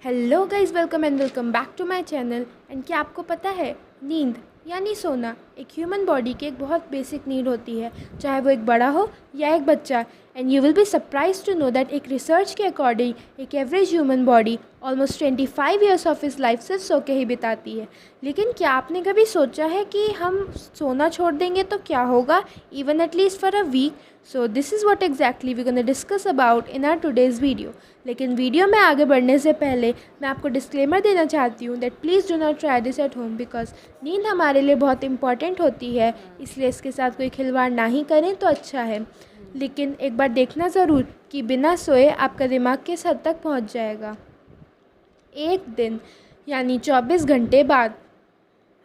Hello guys, welcome back to my channel. And क्या आपको पता है, नींद यानी सोना एक ह्यूमन बॉडी की एक बहुत बेसिक नीड होती है, चाहे वो एक बड़ा हो या एक बच्चा। And you will be surprise to know that एक रिसर्च के अकॉर्डिंग एक average human body almost 25 years of his life सिर्फ सो के ही बिताती है। लेकिन क्या आपने कभी सोचा है कि हम सोना छोड़ देंगे तो क्या होगा, even at least for a week? So this is what exactly we gonna discuss about in our today's video. लेकिन वीडियो में आगे बढ़ने से पहले मैं आपको डिस्क्लेमर देना चाहती हूँ that please do not try this at home, because नींद हमारे लिए बहुत इंपॉर्टेंट होती है, इसलिए इसके साथ कोई खिलवाड़ ना ही करें तो अच्छा है। लेकिन एक बार देखना ज़रूर कि बिना सोए आपका दिमाग किस हद तक पहुँच जाएगा। एक दिन यानी 24 घंटे बाद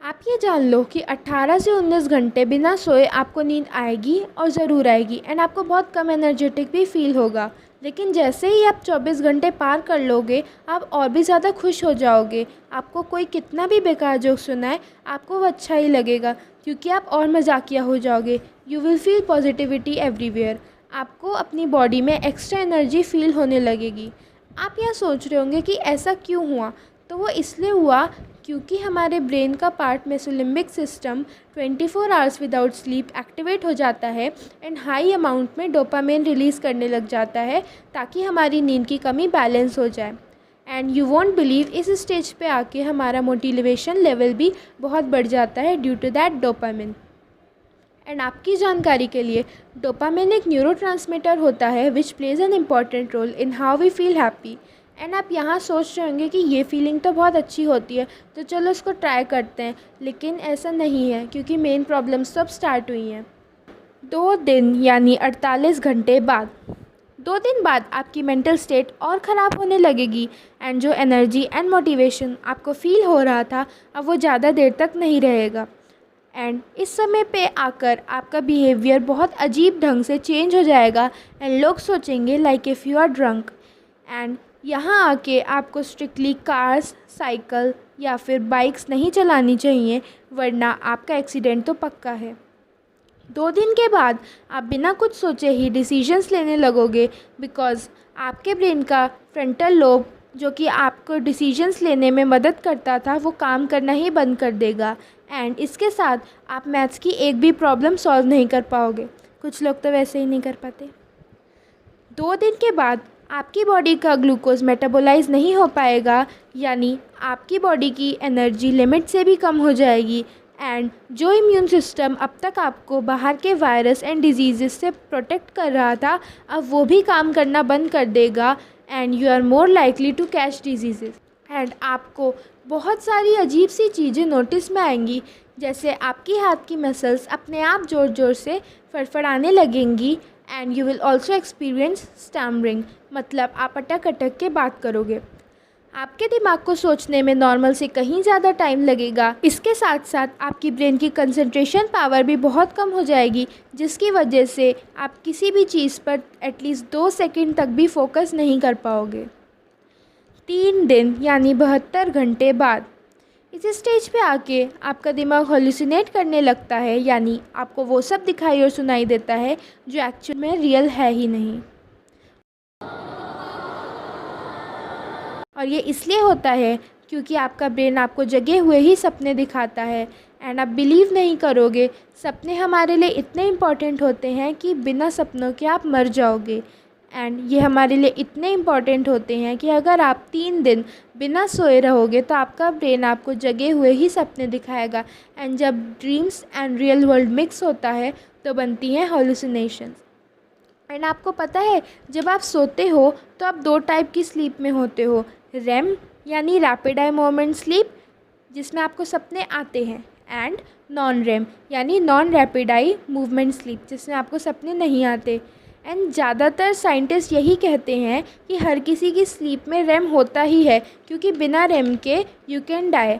आप ये जान लो कि 18 से 19 घंटे बिना सोए आपको नींद आएगी और ज़रूर आएगी, एंड आपको बहुत कम एनर्जेटिक भी फील होगा। लेकिन जैसे ही आप 24 घंटे पार कर लोगे, आप और भी ज़्यादा खुश हो जाओगे। आपको कोई कितना भी बेकार जोक सुनाए, आपको वो अच्छा ही लगेगा, क्योंकि आप और मजाकिया हो जाओगे। You will feel positivity everywhere. आपको अपनी बॉडी में एक्स्ट्रा एनर्जी फील होने लगेगी। आप यह सोच रहे होंगे कि ऐसा क्यों हुआ, तो वो इसलिए हुआ क्योंकि हमारे ब्रेन का part mesolimbic system 24 hours without sleep activate हो जाता है एंड हाई अमाउंट में डोपामिन रिलीज़ करने लग जाता है, ताकि हमारी नींद की कमी बैलेंस हो जाए। एंड यू वॉन्ट बिलीव, इस स्टेज पे आके हमारा मोटिवेशन लेवल भी बहुत बढ़ जाता है due to that dopamine. And आपकी जानकारी के लिए, डोपामिन एक न्यूरोट्रांसमीटर होता है which plays an important role in how we feel happy. And आप यहाँ सोच रहे होंगे कि ये फीलिंग तो बहुत अच्छी होती है, तो चलो इसको ट्राई करते हैं। लेकिन ऐसा नहीं है, क्योंकि मेन प्रॉब्लम्स तो अब स्टार्ट हुई हैं। 2 दिन यानी 48 घंटे बाद 2 दिन बाद आपकी मेंटल स्टेट और ख़राब होने लगेगी, एंड जो एनर्जी एंड मोटिवेशन आपको फील हो रहा था, अब वो ज़्यादा देर तक नहीं रहेगा। एंड इस समय पे आकर आपका बिहेवियर बहुत अजीब ढंग से चेंज हो जाएगा, एंड लोग सोचेंगे like if you are drunk. And यहाँ आके आपको स्ट्रिक्टली कार्स, साइकिल या फिर बाइक्स नहीं चलानी चाहिए, वरना आपका एक्सीडेंट तो पक्का है। 2 दिन के बाद आप बिना कुछ सोचे ही डिसीजंस लेने लगोगे, बिकॉज़ आपके ब्रेन का फ्रंटल लोब, जो कि आपको डिसीजंस लेने में मदद करता था, वो काम करना ही बंद कर देगा। एंड इसके साथ आप मैथ्स की एक भी प्रॉब्लम सॉल्व नहीं कर पाओगे। कुछ लोग तो वैसे ही नहीं कर पाते। 2 दिन के बाद आपकी बॉडी का ग्लूकोज मेटाबोलाइज नहीं हो पाएगा, यानी आपकी बॉडी की एनर्जी लिमिट से भी कम हो जाएगी। एंड जो इम्यून सिस्टम अब तक आपको बाहर के वायरस एंड डिजीज़ से प्रोटेक्ट कर रहा था, अब वो भी काम करना बंद कर देगा, and you are more likely to catch disease. And आपको बहुत सारी अजीब सी चीज़ें नोटिस में आएंगी, जैसे आपकी हाथ की मसल्स अपने आप ज़ोर ज़ोर से फड़फड़ाने लगेंगी, and you will also experience stammering, मतलब आप अटक अटक के बात करोगे। आपके दिमाग को सोचने में नॉर्मल से कहीं ज़्यादा टाइम लगेगा। इसके साथ साथ आपकी ब्रेन की कंसंट्रेशन पावर भी बहुत कम हो जाएगी, जिसकी वजह से आप किसी भी चीज़ पर एटलीस्ट 2 सेकंड तक भी फोकस नहीं कर पाओगे। 3 दिन यानी 72 घंटे बाद इस स्टेज पे आके आपका दिमाग हॉल्यूसिनेट करने लगता है, यानी आपको वो सब दिखाई और सुनाई देता है जो एक्चुअल में रियल है ही नहीं। और ये इसलिए होता है क्योंकि आपका ब्रेन आपको जगे हुए ही सपने दिखाता है। एंड आप बिलीव नहीं करोगे, सपने हमारे लिए इतने इम्पॉर्टेंट होते हैं कि बिना सपनों के आप मर जाओगे। एंड ये हमारे लिए इतने इम्पॉर्टेंट होते हैं कि अगर आप 3 दिन बिना सोए रहोगे, तो आपका ब्रेन आपको जगे हुए ही सपने दिखाएगा। एंड जब dreams and real world mix होता है, तो बनती हैं हॉल्यूसिनेशंस। एंड आपको पता है, जब आप सोते हो तो आप 2 टाइप की स्लीप में होते हो। रेम यानी रैपिड आई मोमेंट स्लीप, जिसमें आपको सपने आते हैं, एंड नॉन रेम यानी non rapid eye movement sleep, जिसमें आपको सपने नहीं आते। एंड ज़्यादातर साइंटिस्ट यही कहते हैं कि हर किसी की स्लीप में रेम होता ही है, क्योंकि बिना रेम के यू कैन डाई।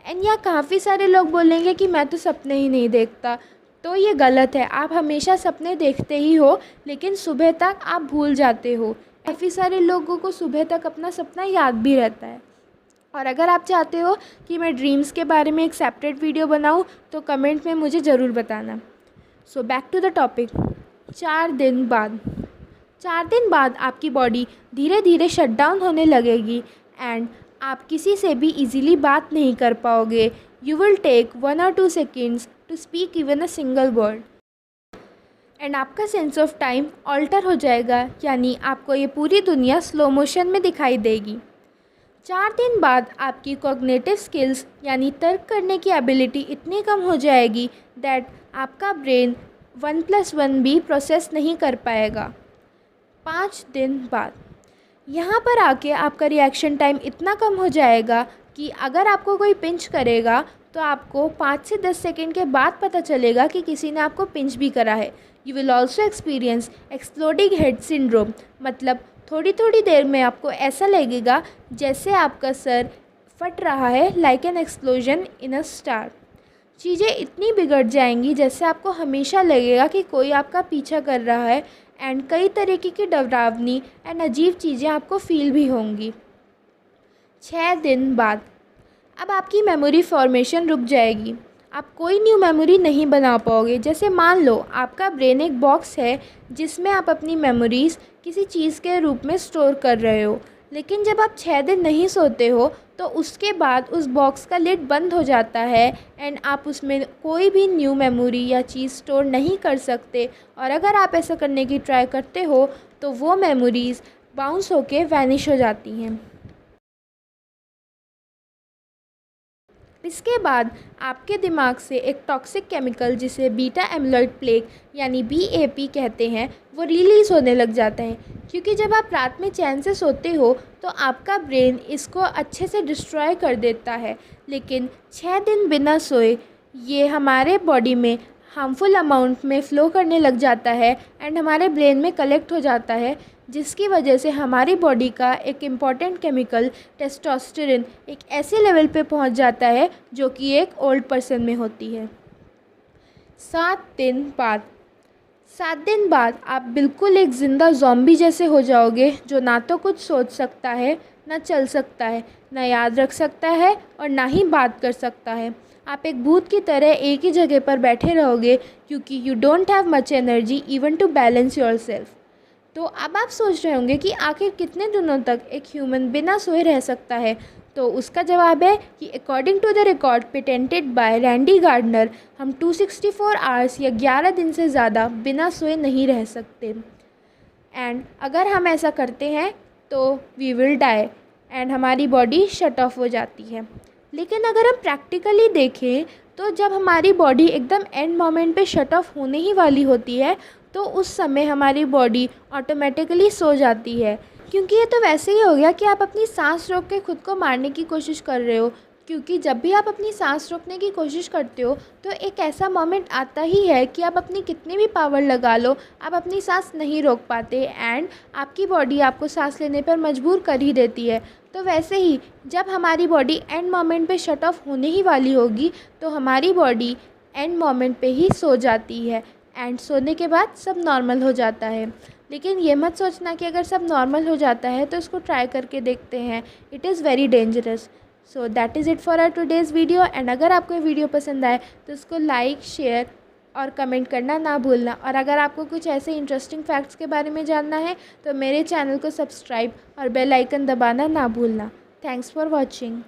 एंड यहाँ काफ़ी सारे लोग बोलेंगे कि मैं तो सपने ही नहीं देखता, तो ये गलत है। आप हमेशा सपने देखते ही हो, लेकिन सुबह तक आप भूल जाते हो। काफ़ी सारे लोगों को सुबह तक अपना सपना याद भी रहता है। और अगर आप चाहते हो कि मैं ड्रीम्स के बारे में एक सेपरेट वीडियो बनाऊं, तो कमेंट में मुझे ज़रूर बताना। So back to the topic. 4 दिन बाद आपकी बॉडी धीरे धीरे शट डाउन होने लगेगी, एंड आप किसी से भी इजीली बात नहीं कर पाओगे। You will take 1 or 2 seconds to speak even a single word. And आपका सेंस ऑफ टाइम ऑल्टर हो जाएगा, यानी आपको ये पूरी दुनिया स्लो मोशन में दिखाई देगी। 4 दिन बाद आपकी कॉग्निटिव स्किल्स यानी तर्क करने की एबिलिटी इतनी कम हो जाएगी दैट आपका ब्रेन 1+1 भी प्रोसेस नहीं कर पाएगा। 5 दिन बाद यहाँ पर आके आपका रिएक्शन टाइम इतना कम हो जाएगा कि अगर आपको कोई पिंच करेगा तो आपको 5 से 10 सेकेंड के बाद पता चलेगा कि किसी ने आपको पिंच भी करा है। You will also experience exploding head syndrome, मतलब थोड़ी थोड़ी देर में आपको ऐसा लगेगा जैसे आपका सर फट रहा है, like an explosion in a star. चीज़ें इतनी बिगड़ जाएंगी जैसे आपको हमेशा लगेगा कि कोई आपका पीछा कर रहा है, एंड कई तरीके की डरावनी एंड अजीब चीज़ें आपको फील भी होंगी। 6 दिन बाद अब आपकी मेमोरी फॉर्मेशन रुक जाएगी, आप कोई न्यू मेमोरी नहीं बना पाओगे। जैसे मान लो आपका ब्रेन एक बॉक्स है जिसमें आप अपनी मेमोरीज़ किसी चीज़ के रूप में स्टोर कर रहे हो, लेकिन जब आप 6 दिन नहीं सोते हो तो उसके बाद उस बॉक्स का लिड बंद हो जाता है एंड आप उसमें कोई भी न्यू मेमोरी या चीज़ स्टोर नहीं कर सकते। और अगर आप ऐसा करने की ट्राई करते हो तो वो मेमोरीज़ बाउंस होके वैनिश हो जाती हैं। इसके बाद आपके दिमाग से एक टॉक्सिक केमिकल जिसे बीटा एमिलॉइड प्लेक यानी BAP कहते हैं वो रिलीज़ होने लग जाता है, क्योंकि जब आप रात में चैन से सोते हो तो आपका ब्रेन इसको अच्छे से डिस्ट्रॉय कर देता है। लेकिन 6 दिन बिना सोए ये हमारे बॉडी में हार्मफुल अमाउंट में फ़्लो करने लग जाता है एंड हमारे ब्रेन में कलेक्ट हो जाता है, जिसकी वजह से हमारी बॉडी का एक इम्पॉर्टेंट केमिकल टेस्टोस्टेरोन एक ऐसे लेवल पे पहुंच जाता है जो कि एक ओल्ड पर्सन में होती है। 7 दिन बाद आप बिल्कुल एक ज़िंदा ज़ॉम्बी जैसे हो जाओगे, जो ना तो कुछ सोच सकता है, ना चल सकता है, ना याद रख सकता है और ना ही बात कर सकता है। आप एक भूत की तरह एक ही जगह पर बैठे रहोगे, क्योंकि you don't have much energy even to balance yourself. तो अब आप सोच रहे होंगे कि आखिर कितने दिनों तक एक ह्यूमन बिना सोए रह सकता है। तो उसका जवाब है कि according to the record patented by Randy Gardner, हम 264 आवर्स या 11 दिन से ज़्यादा बिना सोए नहीं रह सकते। एंड अगर हम ऐसा करते हैं तो वी विल डाई एंड हमारी बॉडी शट ऑफ हो जाती है। लेकिन अगर हम प्रैक्टिकली देखें तो जब हमारी बॉडी एकदम एंड मोमेंट पे शट ऑफ होने ही वाली होती है तो उस समय हमारी बॉडी ऑटोमेटिकली सो जाती है, क्योंकि ये तो वैसे ही हो गया कि आप अपनी सांस रोक के खुद को मारने की कोशिश कर रहे हो। क्योंकि जब भी आप अपनी सांस रोकने की कोशिश करते हो तो एक ऐसा मोमेंट आता ही है कि आप अपनी कितनी भी पावर लगा लो, आप अपनी सांस नहीं रोक पाते एंड आपकी बॉडी आपको सांस लेने पर मजबूर कर ही देती है। तो वैसे ही जब हमारी बॉडी एंड मोमेंट पे शट ऑफ होने ही वाली होगी तो हमारी बॉडी एंड मोमेंट पे ही सो जाती है एंड सोने के बाद सब नॉर्मल हो जाता है। लेकिन ये मत सोचना कि अगर सब नॉर्मल हो जाता है तो इसको ट्राई करके देखते हैं, it is very dangerous. So that is it for our today's video. And अगर आपको ये वीडियो पसंद आए तो इसको लाइक, शेयर और कमेंट करना ना भूलना। और अगर आपको कुछ ऐसे इंटरेस्टिंग फैक्ट्स के बारे में जानना है तो मेरे चैनल को सब्सक्राइब और बेल आइकन दबाना ना भूलना। Thanks for watching.